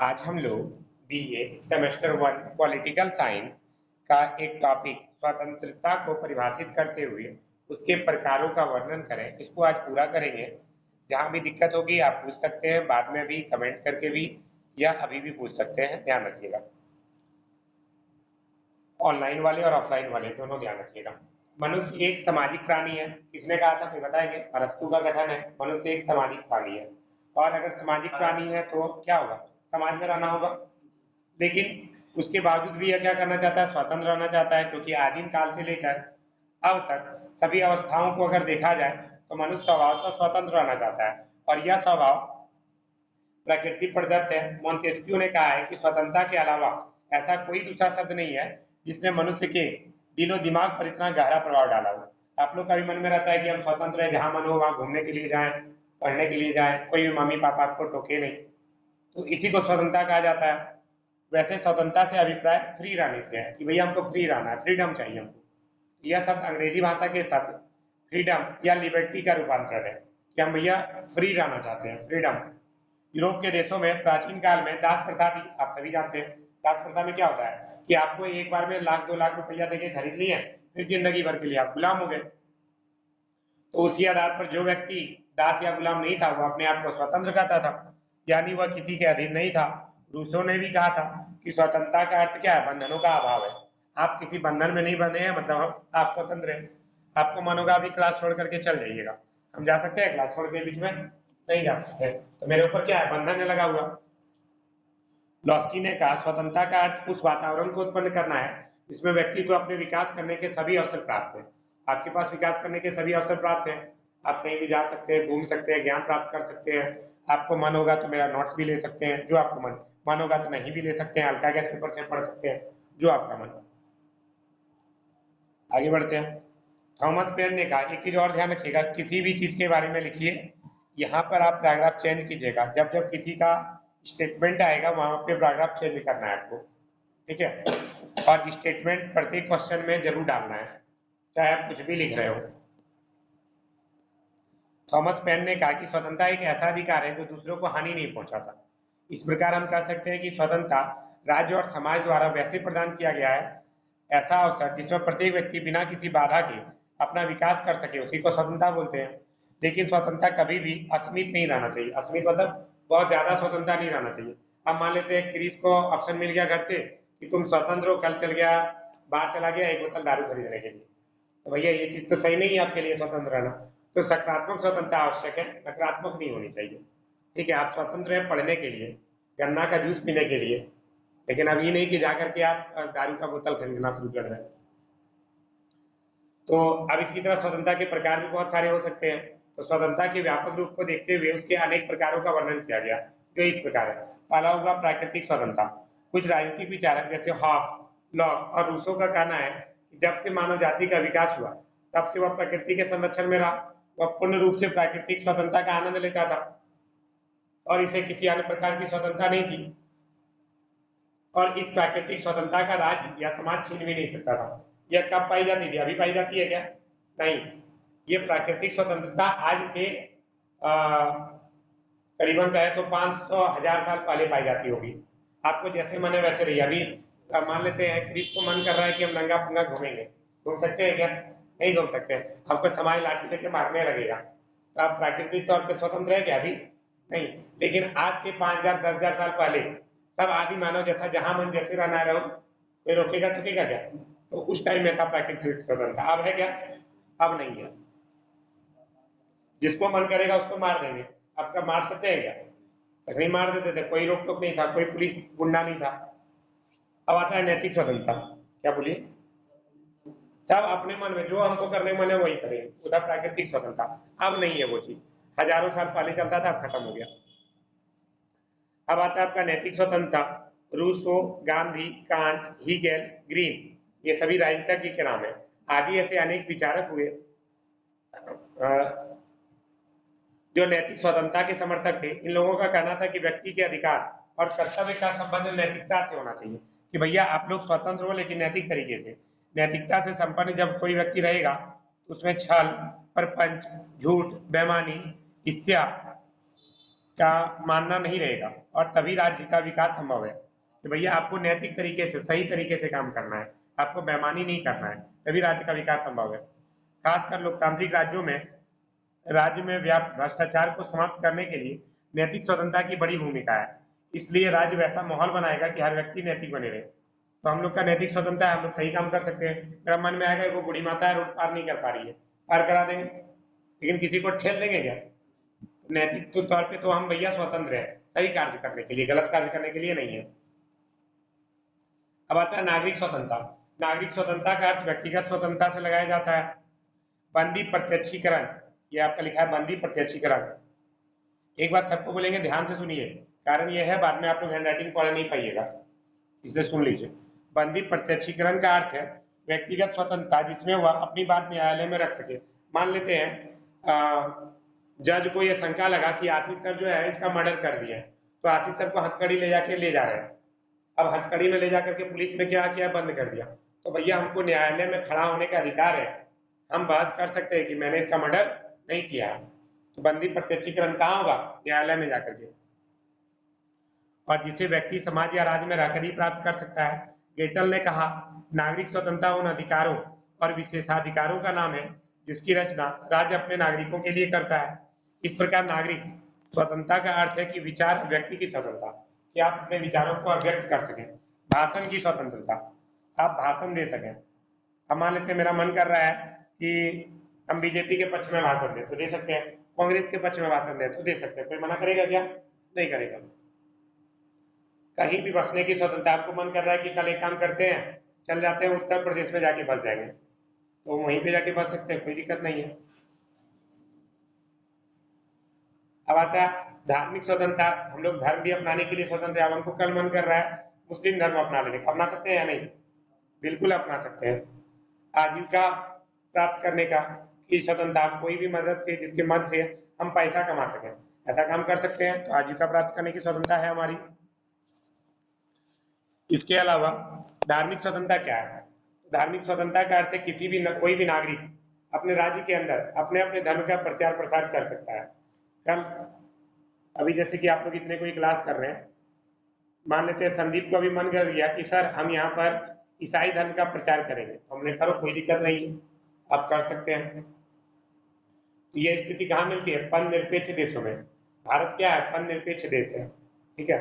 आज हम लोग बीए सेमेस्टर 1 पॉलिटिकल साइंस का एक टॉपिक स्वतंत्रता को परिभाषित करते हुए उसके प्रकारों का वर्णन करें, इसको आज पूरा करेंगे। जहां भी दिक्कत होगी आप पूछ सकते हैं, बाद में भी कमेंट करके भी या अभी भी पूछ सकते हैं, ध्यान रखिएगा। ऑनलाइन वाले और ऑफलाइन वाले दोनों ध्यान रखिएगा। मनुष्य एक सामाजिक प्राणी है। किसने कहा था, कोई बताएंगे? अरस्तु का कथन है, मनुष्य एक सामाजिक प्राणी है। और अगर सामाजिक प्राणी है तो क्या होगा? समाज में रहना होगा। लेकिन उसके बावजूद भी यह क्या करना चाहता है? स्वतंत्र रहना चाहता है, क्योंकि आदिम काल से लेकर अब तक सभी अवस्थाओं को अगर देखा जाए तो मनुष्य स्वभाव से स्वतंत्र रहना चाहता है, और यह स्वभाव प्रकृति प्रदत्त है। मोंटेस्क्यू ने कहा है कि स्वतंत्रता के अलावा ऐसा कोई दूसरा शब्द नहीं है जिसने मनुष्य के दिलो दिमाग पर इतना गहरा प्रभाव डाला हो। आप लोग का भी मन में रहता है कि हम स्वतंत्र हैं, जहां मन हो वहां घूमने के लिए जाएं, पढ़ने के लिए जाएं, कोई भी मम्मी पापा आपको टोके नहीं, तो इसी को स्वतंत्रता कहा जाता है। वैसे स्वतंत्रता से अभिप्राय फ्री रहने से है कि भैया हमको फ्री रहना है, फ्रीडम चाहिए हमको। यह शब्द अंग्रेजी भाषा के शब्द फ्रीडम या लिबर्टी का रूपांतरण है कि हम भैया फ्री रहना चाहते हैं, फ्रीडम। यूरोप के देशों में प्राचीन काल में दास प्रथा थी, आप सभी जानते हैं। दास प्रथा में क्या होता है कि आपको एक बार में लाख 2 लाख रुपया देके खरीद लिए, फिर जिंदगी भर के लिए आप गुलाम हो गए। तो उसी आधार पर जो व्यक्ति दास या गुलाम नहीं था वो अपने आप को स्वतंत्र कहता था, यानी वह किसी के अधीन नहीं था। रूसो ने भी कहा था कि स्वतंत्रता का अर्थ क्या है? बंधनों का अभाव है। आप किसी बंधन में नहीं बंधे हैं, मतलब आप स्वतंत्र हैं। आपको मन होगा अभी क्लास छोड़ करके चल जाइएगा, हम जा सकते हैं क्लास छोड़ के बीच में? नहीं जा सकते। तो मेरे ऊपर क्या है? बंधन है लगा हुआ। लॉस्की ने कहा स्वतंत्रता का अर्थ उस वातावरण को उत्पन्न करना है जिसमें व्यक्ति को अपने विकास करने के सभी अवसर प्राप्त हैं। आपके पास विकास करने के सभी अवसर प्राप्त हैं, आप कहीं भी जा सकते हैं, घूम सकते हैं, ज्ञान प्राप्त कर सकते हैं। आपको मन होगा तो मेरा नोट्स भी ले सकते हैं, जो आपको मन होगा तो नहीं भी ले सकते हैं, हल्का गैस पेपर से पढ़ सकते हैं, जो आपका मन। आगे बढ़ते हैं। थॉमस पेन ने कहा, एक चीज और ध्यान रखिएगा, किसी भी चीज के बारे में लिखिए, यहाँ पर आप पैराग्राफ चेंज कीजिएगा। जब जब किसी का स्टेटमेंट आएगा वहां पे पैराग्राफ चेंज करना है आपको, ठीक है? और स्टेटमेंट प्रत्येक क्वेश्चन में जरूर डालना है, चाहे आप कुछ भी लिख रहे हो। थॉमस पेन ने कहा कि स्वतंत्रता एक ऐसा अधिकार है जो दूसरों को हानि नहीं पहुंचाता। इस प्रकार हम कह सकते हैं कि स्वतंत्रता राज्य और समाज द्वारा वैसे प्रदान किया गया है ऐसा अवसर जिसमें प्रत्येक व्यक्ति बिना किसी बाधा के अपना विकास कर सके, उसी को स्वतंत्रता बोलते हैं। लेकिन स्वतंत्रता कभी भी असीमित नहीं रहना चाहिए। असीमित मतलब बहुत ज्यादा स्वतंत्रता नहीं रहना चाहिए। अब मान लेते हैं क्रिस को ऑप्शन मिल गया घर से कि तुम स्वतंत्र हो, कल चल गया बाहर चला गया एक बोतल दारू खरीदने के लिए, तो भैया ये चीज तो सही नहीं है आपके लिए स्वतंत्र रहना। तो सकारात्मक स्वतंत्रता आवश्यक है, नकारात्मक नहीं होनी चाहिए। ठीक है, आप स्वतंत्र हैं पढ़ने के लिए, गन्ना का जूस पीने के लिए, लेकिन अब ये नहीं कि जाकर के आप दारू का बोतल खरीदना शुरू कर दें। तो अब इसी तरह स्वतंत्रता के प्रकार भी बहुत सारे हो सकते हैं। तो स्वतंत्रता के व्यापक रूप को देखते हुए उसके अनेक प्रकारों का वर्णन किया गया, जो इस प्रकार है। पहला होगा प्राकृतिक स्वतंत्रता। कुछ राजनीतिक विचारक जैसे हॉब्स, लॉक और रूसो का कहना है कि जब से मानव जाति का विकास हुआ तब से वह प्रकृति के संरक्षण में रहा। वह पूर्ण रूप से प्राकृतिक स्वतंत्रता का आनंद लेता था और इसे किसी अन्य प्रकार की स्वतंत्रता नहीं थी, और इस प्राकृतिक स्वतंत्रता का राज्य या समाज छीन भी नहीं सकता था। यह कब पाई जाती थी? अभी पाई जाती है क्या? नहीं। ये प्राकृतिक स्वतंत्रता आज से करीबन कहे तो 500,000 साल पहले पाई जाती होगी। आपको जैसे मन है वैसे रहिए। अभी मान लेते हैं क्रिस को मन कर रहा है कि हम नंगा पुंगा घूमेंगे, घूम सकते हैं क्या? नहीं घूम सकते हैं। आपको समाज लाठी लेके मारने लगेगा, तो आप प्राकृतिक तौर पे स्वतंत्र है क्या? अभी नहीं। लेकिन आज से 5,000 10,000 साल पहले सब आदि मानव जैसा जहां मन जैसे रहना रहो, कोई रोकेगा टोकेगा क्या? तो उस टाइम में था प्राकृतिक स्वतंत्रता। अब है क्या? अब नहीं है। जिसको मन करेगा उसको मार देंगे। आपका मार सकते हैं क्या? नहीं मार देते थे, कोई रोक टोक नहीं था, कोई पुलिस गुंडा नहीं था। अब आता है नैतिक स्वतंत्रता। क्या बोलिए? सब अपने मन में जो हमको करने मन है वही करेंगे, उधर प्राकृतिक स्वतंत्रता। अब नहीं है वो चीज, हजारों साल पहले चलता था, अब खत्म हो गया। अब आता है आपका नैतिक स्वतंत्रता। Rousseau, Gandhi, Kant, Hegel, Green, ये सभी राजनीतिज्ञ के नाम है। आदि ऐसे अनेक विचारक हुए जो नैतिक स्वतंत्रता के समर्थक थे। इन लोगों का कहना था कि व्यक्ति के अधिकार और कर्तव्य का संबंध नैतिकता से होना चाहिए, कि भैया आप लोग स्वतंत्र हो लेकिन नैतिक तरीके से। नैतिकता से संपन्न जब कोई व्यक्ति रहेगा तो उसमें छल, प्रपंच, झूठ, बेईमानी, ईर्ष्या का मानना नहीं रहेगा और तभी राज्य का विकास संभव है कि भैया आपको नैतिक तरीके से सही तरीके से काम करना है, आपको बेईमानी नहीं करना है, तभी राज्य का विकास संभव है। खासकर लोकतांत्रिक राज्यों में राज्य में व्याप्त भ्रष्टाचार को समाप्त करने के लिए नैतिक स्वतंत्रता की बड़ी भूमिका है। इसलिए राज्य वैसा माहौल बनाएगा कि हर व्यक्ति नैतिक बने रहे। तो हम लोग का नैतिक स्वतंत्रता है, हम लोग सही काम कर सकते हैं। मेरा मन में आएगा वो बूढ़ी माता है, रोड पार नहीं कर पा रही है, पार करा देंगे, लेकिन किसी को ठेल देंगे क्या? नैतिक तो तौर पे तो हम भैया स्वतंत्र है सही कार्य करने के लिए, गलत कार्य करने के लिए नहीं है। अब आता है नागरिक स्वतंत्रता। नागरिक स्वतंत्रता का अर्थ व्यक्तिगत स्वतंत्रता से लगाया जाता है। बंदी प्रत्यक्षीकरण, ये आपका लिखा है बंदी प्रत्यक्षीकरण। एक बात सबको बोलेंगे, ध्यान से सुनिए, कारण यह है बाद में आप लोग हैंडराइटिंग पढ़ नहीं पाइएगा, इसलिए सुन लीजिए। बंदी प्रत्यक्षीकरण का अर्थ है व्यक्तिगत स्वतंत्रता जिसमें वह अपनी बात न्यायालय में रख सके। मान लेते हैं जज को यह शंका लगा कि आशीष सर जो है इसका मर्डर कर दिया, तो आशीष सर को हथकड़ी ले जाके ले जा रहे हैं। अब हथकड़ी में ले जाकर के पुलिस ने क्या किया, बंद कर दिया। तो भैया हमको न्यायालय में खड़ा होने का अधिकार है, हम बहस कर सकते हैं कि मैंने इसका मर्डर नहीं किया। तो बंदी प्रत्यक्षीकरण कहाँ होगा, न्यायालय में जाकर के, और जिसे व्यक्ति समाज या राज्य में रहकर ही प्राप्त कर सकता है। गेटल ने कहा, नागरिक स्वतंत्रता उन अधिकारों और विशेषाधिकारों का नाम है जिसकी रचना राज्य अपने नागरिकों के लिए करता है। इस प्रकार नागरिक स्वतंत्रता का अर्थ है कि विचार व्यक्ति की स्वतंत्रता, कि आप अपने विचारों को अभिव्यक्त कर सकें। भाषण की स्वतंत्रता, आप भाषण दे सकें। अब मान लेते मेरा मन कर रहा है कि हम बीजेपी के पक्ष में भाषण दें तो दे सकते हैं, कांग्रेस के पक्ष में भाषण दें तो दे सकते हैं, कोई मना करेगा क्या? नहीं करेगा। कहीं भी बसने की स्वतंत्रता, आपको मन कर रहा है कि कल एक काम करते हैं, चल जाते हैं उत्तर प्रदेश में जाके बस जाएंगे, तो वहीं पे जाके बस सकते हैं, कोई दिक्कत नहीं है। अब आता है धार्मिक स्वतंत्रता, हम लोग धर्म भी अपनाने के लिए स्वतंत्र है। अब हमको कल मन कर रहा है मुस्लिम धर्म अपना लेने का, अपना सकते हैं या नहीं? बिल्कुल अपना सकते हैं। आजीविका प्राप्त करने का की स्वतंत्रता, कोई भी मदद से जिसके मदद से हम पैसा कमा सकें, ऐसा काम कर सकते हैं, तो आजीविका प्राप्त करने की स्वतंत्रता है हमारी। इसके अलावा धार्मिक स्वतंत्रता क्या है? धार्मिक स्वतंत्रता का अर्थ है किसी भी कोई भी नागरिक अपने राज्य के अंदर अपने अपने धर्म का प्रचार प्रसार कर सकता है। कल अभी जैसे कि आप लोग इतने कोई क्लास कर रहे हैं, मान लेते हैं संदीप को अभी मन कर गया कि सर हम यहाँ पर ईसाई धर्म का प्रचार करेंगे, तो हमने करो कोई दिक्कत नहीं है, आप कर सकते हैं। तो ये स्थिति कहाँ मिलती है? पन निरपेक्ष देशों में। भारत क्या है? पन निरपेक्ष देश है, ठीक है।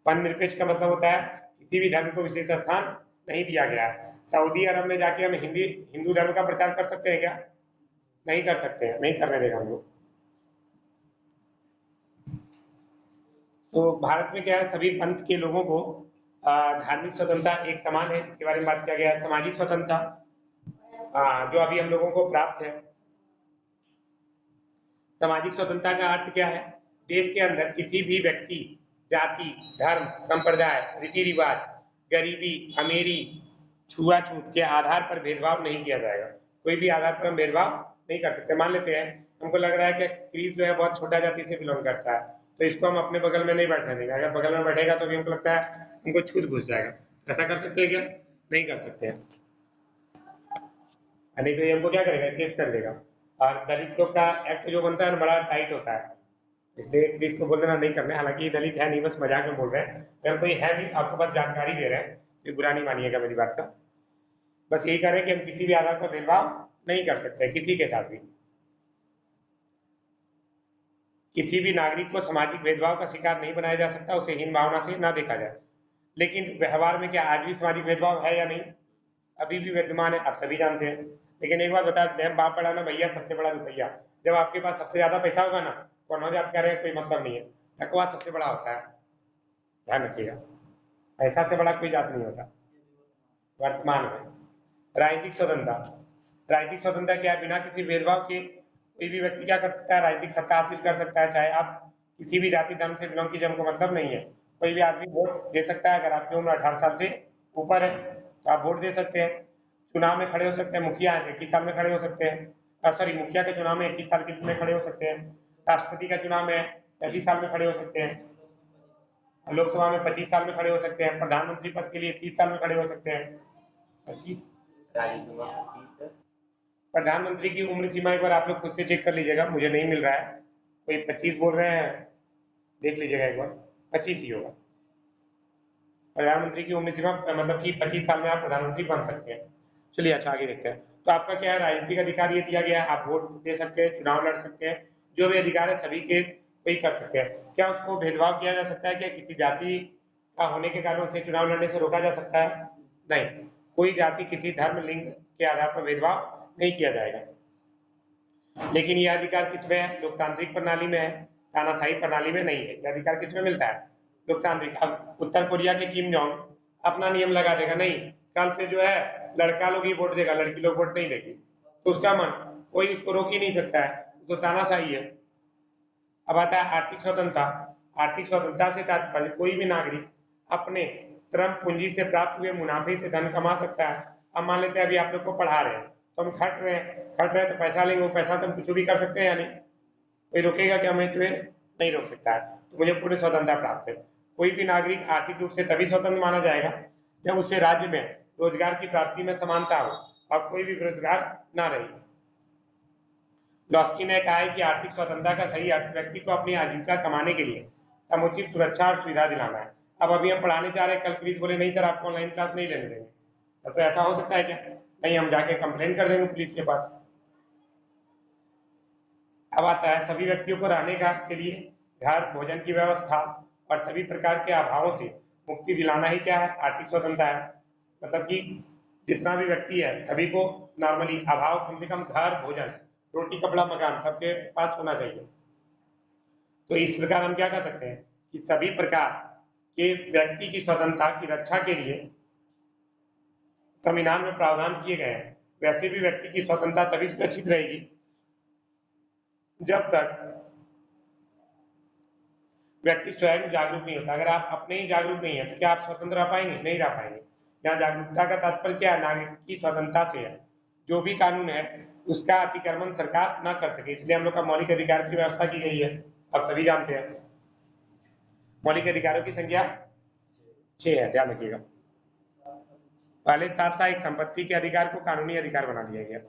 पन निरपेक्ष का मतलब होता है किसी भी धर्म को विशेष स्थान नहीं दिया गया है। सऊदी अरब में जाके हम हिंदू धर्म का प्रचार कर सकते हैं क्या? नहीं कर सकते हैं, नहीं करने देगा हम लोग। तो भारत में क्या है, सभी पंथ के लोगों को धार्मिक स्वतंत्रता एक समान है, इसके बारे में बात किया गया है। सामाजिक स्वतंत्रता जो अभी हम लोगों को प्राप्त है। सामाजिक स्वतंत्रता का अर्थ क्या है? देश के अंदर किसी भी व्यक्ति, जाति, धर्म, संप्रदाय, रीति रिवाज, गरीबी, अमीरी, छुआछूत के आधार पर भेदभाव नहीं किया जाएगा। कोई भी आधार पर हम भेदभाव नहीं कर सकते। मान लेते हैं हमको लग रहा है कि क्रिस जो है बहुत छोटा जाति से बिलोंग करता है, तो इसको हम अपने बगल में नहीं बैठने देंगे। अगर बगल में बैठेगा तो भी हमको लगता है हमको छूत घुस जाएगा। ऐसा कर सकते हैं क्या? नहीं कर सकते हैं। नहीं तो ये हमको क्या करेगा, केस कर देगा। और दलित लोग का एक्ट जो बनता है बड़ा टाइट होता है, इसलिए क्रिस को बोल देना नहीं करने। हालांकि ये दलित है नहीं, बस मजाक में बोल रहे हैं। अगर कोई है भी, आपको बस जानकारी दे रहे हैं, ये बुरा नहीं मानिएगा मेरी बात का। बस यही करें कि हम किसी भी आधार पर भेदभाव नहीं कर सकते किसी के साथ भी। किसी भी नागरिक को सामाजिक भेदभाव का शिकार नहीं बनाया जा सकता, उसे हीन भावना से ना देखा जाए। लेकिन व्यवहार में क्या आज भी सामाजिक भेदभाव है या नहीं? अभी भी विद्यमान है, आप सभी जानते हैं। लेकिन एक बात बता दें, हम बाप बड़ा ना भैया, सबसे बड़ा रुपया। जब आपके पास सबसे ज्यादा पैसा होगा ना, कौन हो जात करे कोई मतलब नहीं है, टकवा सबसे बड़ा होता है, ध्यान रखिएगा। पैसा से बड़ा कोई जात नहीं होता वर्तमान में। राजनीतिक स्वतंत्रता, राजनीतिक स्वतंत्रता क्या है? बिना किसी भेदभाव के कोई भी व्यक्ति क्या कर सकता है, राजनीतिक सत्ता हासिल कर सकता है। चाहे आप किसी भी जाति धर्म से बिलोंग कीजिए, हमको मतलब नहीं है। कोई भी आदमी वोट दे सकता है। अगर आपकी उम्र 18 साल से ऊपर है तो आप वोट दे सकते हैं। चुनाव में खड़े हो सकते हैं। मुखिया है 21 साल में खड़े हो सकते हैं, सॉरी मुखिया के चुनाव में 21 साल में खड़े हो सकते हैं। राष्ट्रपति का चुनाव में 35 साल में खड़े हो सकते हैं। लोकसभा में 25 साल में खड़े हो सकते हैं। प्रधानमंत्री पद के लिए 30 साल में खड़े हो सकते हैं। 25 प्रधानमंत्री की उम्र सीमा एक बार आप लोग खुद से चेक कर लीजिएगा, मुझे नहीं मिल रहा है। कोई 25 बोल रहे हैं, देख लीजिएगा एक बार, 25 ही होगा। प्रधानमंत्री की उम्र सीमा मतलब कि 25 साल में आप प्रधानमंत्री बन सकते हैं। चलिए अच्छा आगे देखते हैं। तो आपका क्या है, राजनीतिक अधिकार ये दिया गया है, आप वोट दे सकते हैं, चुनाव लड़ सकते हैं, जो भी अधिकार है सभी के वही कर सकते हैं। क्या उसको भेदभाव किया जा सकता है? क्या किसी जाति का होने के कारण उसे चुनाव लड़ने से रोका जा सकता है? नहीं, कोई जाति किसी धर्म लिंग के आधार पर भेदभाव नहीं किया जाएगा। लेकिन यह अधिकार किसमें है? लोकतांत्रिक प्रणाली में है, तानाशाही प्रणाली में नहीं है। यह अधिकार किसमें मिलता है? लोकतांत्रिक। अब उत्तर कोरिया के किम जोंग अपना नियम लगा देगा, नहीं कल से जो है लड़का लोग ही वोट देगा, लड़की लोग वोट नहीं देगी, तो उसका मन, कोई उसको रोक ही नहीं सकता है, तो तानाशाही है। अब आता है आर्थिक स्वतंत्रता। आर्थिक स्वतंत्रता से तात्पर्य कोई भी नागरिक अपने श्रम पूंजी से प्राप्त हुए मुनाफे से धन कमा सकता है। अब मान लेते हैं अभी आप लोग को पढ़ा रहे हैं, तो हम खट रहे हैं तो पैसा लेंगे, वो पैसा से हम कुछ भी कर सकते हैं या नहीं? कोई रोकेगा कि हमें तुम्हें? नहीं रोक सकता है। तो मुझे पूर्ण स्वतंत्रता प्राप्त है। कोई भी नागरिक आर्थिक रूप से तभी स्वतंत्र माना जाएगा जब उसे राज्य में रोजगार की प्राप्ति में समानता हो और कोई भी बेरोजगार ना रहे। लॉस्की ने कहा है कि आर्थिक स्वतंत्रता का सही अर्थ व्यक्ति को अपनी आजीविका कमाने के लिए समुचित सुरक्षा और सुविधा दिलाना है। अब अभी हम पढ़ाने जा रहे हैं, कल पुलिस बोले नहीं सर आपको ऑनलाइन क्लास नहीं लेने देंगे, तब तो ऐसा हो सकता है क्या? नहीं, हम जाके कंप्लेन कर देंगे पुलिस के पास। अब आता है सभी व्यक्तियों को रहने का के लिए घर, भोजन की व्यवस्था और सभी प्रकार के अभावों से मुक्ति दिलाना ही क्या है? आर्थिक स्वतंत्रता है। मतलब कि जितना भी व्यक्ति है सभी को नॉर्मली अभाव, कम से कम घर, भोजन, रोटी, कपड़ा, मकान सबके पास होना चाहिए। तो इस प्रकार हम क्या कर सकते हैं कि सभी प्रकार के व्यक्ति की स्वतंत्रता की रक्षा के लिए संविधान में प्रावधान किए गए हैं। वैसे भी व्यक्ति की स्वतंत्रता तभी सुरक्षित रहेगी जब तक व्यक्ति स्वयं जागरूक नहीं होता। अगर आप अपने ही जागरूक नहीं है तो क्या आप स्वतंत्र रह पाएंगे? नहीं रह पाएंगे। यहाँ जागरूकता का तात्पर्य क्या है? नागरिक की स्वतंत्रता से है। जो भी कानून है उसका अतिक्रमण सरकार न कर सके, इसलिए हम लोग का मौलिक अधिकार की व्यवस्था की गई है। अब सभी जानते हैं मौलिक अधिकारों की संख्या 6 है, ध्यान रखिएगा। पहले 7 था, एक संपत्ति के अधिकार को कानूनी अधिकार बना दिया गया।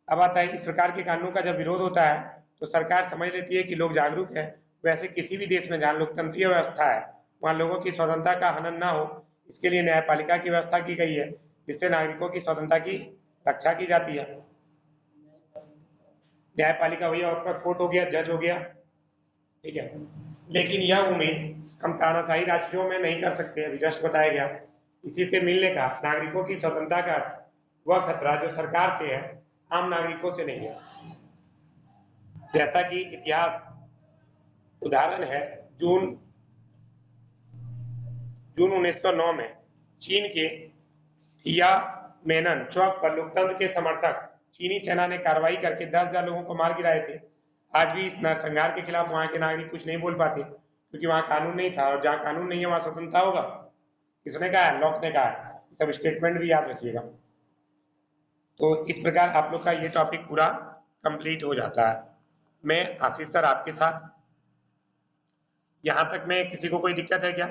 अब आता है इस प्रकार के कानूनों का जब विरोध होता है तो सरकार समझ लेती है कि लोग जागरूक हैं। वैसे किसी भी देश में जहाँ लोकतंत्रीय व्यवस्था है वहाँ लोगों की स्वतंत्रता का हनन ना हो, इसके लिए न्यायपालिका की व्यवस्था की गई है, जिससे नागरिकों की स्वतंत्रता की रक्षा की जाती है। न्यायपालिका वही आपका कोर्ट हो गया, जज हो गया, ठीक है। लेकिन यह उम्मीद हम तानाशाही राज्यों में नहीं कर सकते, अभी जस्ट बताया गया। इसी से मिलने का नागरिकों की स्वतंत्रता का वह खतरा जो सरकार से है, आम नागरिकों से नहीं है। जैसा कि इतिहास उदाहरण है, जून 1909 में चीन के थियामेनन चौक पर लोकतंत्र के समर्थक चीनी सेना ने कार्रवाई करके 10,000 लोगों को मार गिराए थे। आज भी इस नरसंहार के खिलाफ वहां के नागरिक कुछ नहीं बोल पाते क्योंकि वहां कानून नहीं था, और जहां कानून नहीं है वहां स्वतंत्रता होगा? किसने कहा है? लॉक ने कहा है। सब स्टेटमेंट भी याद रखिएगा। तो इस प्रकार आप लोग का ये टॉपिक पूरा कंप्लीट हो जाता है। मैं आशीष सर आपके साथ, यहाँ तक में किसी को कोई दिक्कत है क्या?